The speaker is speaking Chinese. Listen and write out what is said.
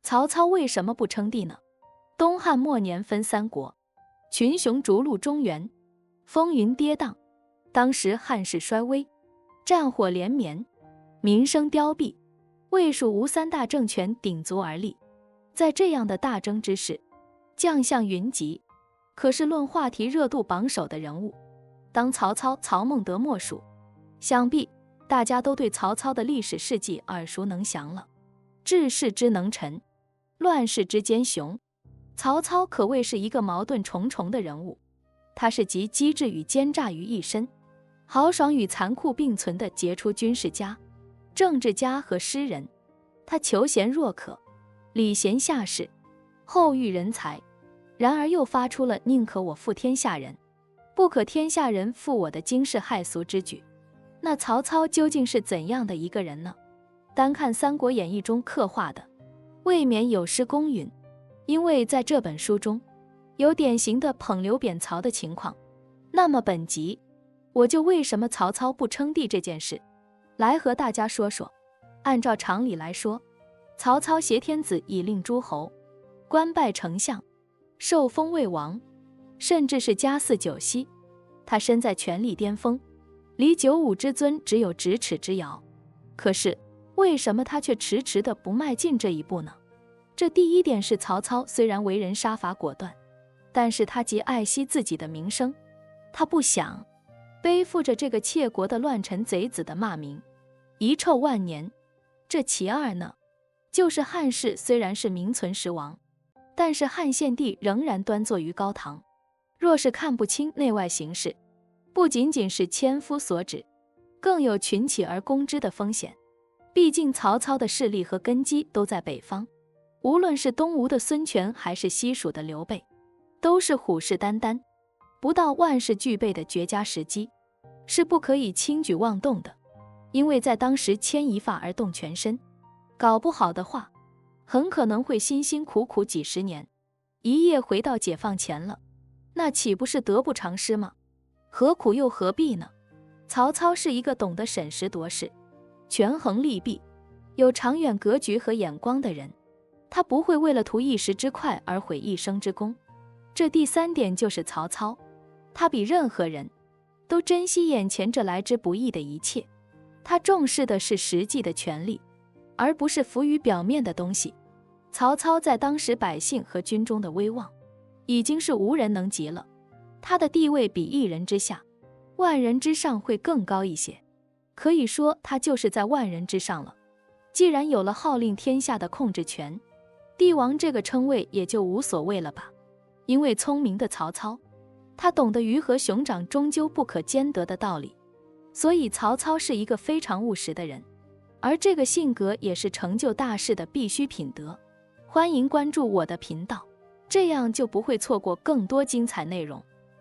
曹操为什么不称帝呢？东汉末年分三国，群雄逐鹿中原，风云跌宕。当时汉室衰微，战火连绵，民生凋敝，魏蜀吴三大政权鼎足而立。在这样的大争之势，将相云集，可是论话题热度榜首的人物，当曹操、曹孟德莫属。想必大家都对曹操的历史事迹耳熟能详了。治世之能臣，乱世之奸雄。曹操可谓是一个矛盾重重的人物，他是集机智与奸诈于一身，豪爽与残酷并存的杰出军事家、政治家和诗人。他求贤若渴，礼贤下士，厚育人才，然而又发出了宁可我负天下人，不可天下人负我的惊世骇俗之举。那曹操究竟是怎样的一个人呢？单看《三国演义》中刻画的，未免有失公允。因为在这本书中有典型的捧刘贬曹的情况，那么本集我就为什么曹操不称帝这件事来和大家说说。按照常理来说，曹操挟天子以令诸侯，官拜丞相，受封魏王，甚至是家祀九锡，他身在权力巅峰，离95之尊只有咫尺之遥。可是为什么他却迟迟的不迈进这一步呢？这第一点是曹操虽然为人杀伐果断，但是他极爱惜自己的名声，他不想背负着这个窃国的乱臣贼子的骂名，遗臭万年。这其二呢，就是汉室虽然是名存实亡，但是汉献帝仍然端坐于高堂，若是看不清内外形势，不仅仅是千夫所指，更有群起而攻之的风险。毕竟曹操的势力和根基都在北方，无论是东吴的孙权还是西蜀的刘备，都是虎视眈眈，不到万事俱备的绝佳时机，是不可以轻举妄动的。因为在当时牵一发而动全身，搞不好的话，很可能会辛辛苦苦几十年，一夜回到解放前了，那岂不是得不偿失吗？何苦又何必呢？曹操是一个懂得审时度势、权衡利弊、有长远格局和眼光的人，他不会为了图一时之快而毁一生之功。这第三点就是曹操，他比任何人都珍惜眼前这来之不易的一切，他重视的是实际的权利，而不是浮于表面的东西。曹操在当时百姓和军中的威望已经是无人能及了，他的地位比一人之下、万人之上会更高一些，可以说他就是在万人之上了。既然有了号令天下的控制权，帝王这个称谓也就无所谓了吧。因为聪明的曹操，他懂得鱼和熊掌终究不可兼得的道理，所以曹操是一个非常务实的人，而这个性格也是成就大事的必须品德。欢迎关注我的频道，这样就不会错过更多精彩内容。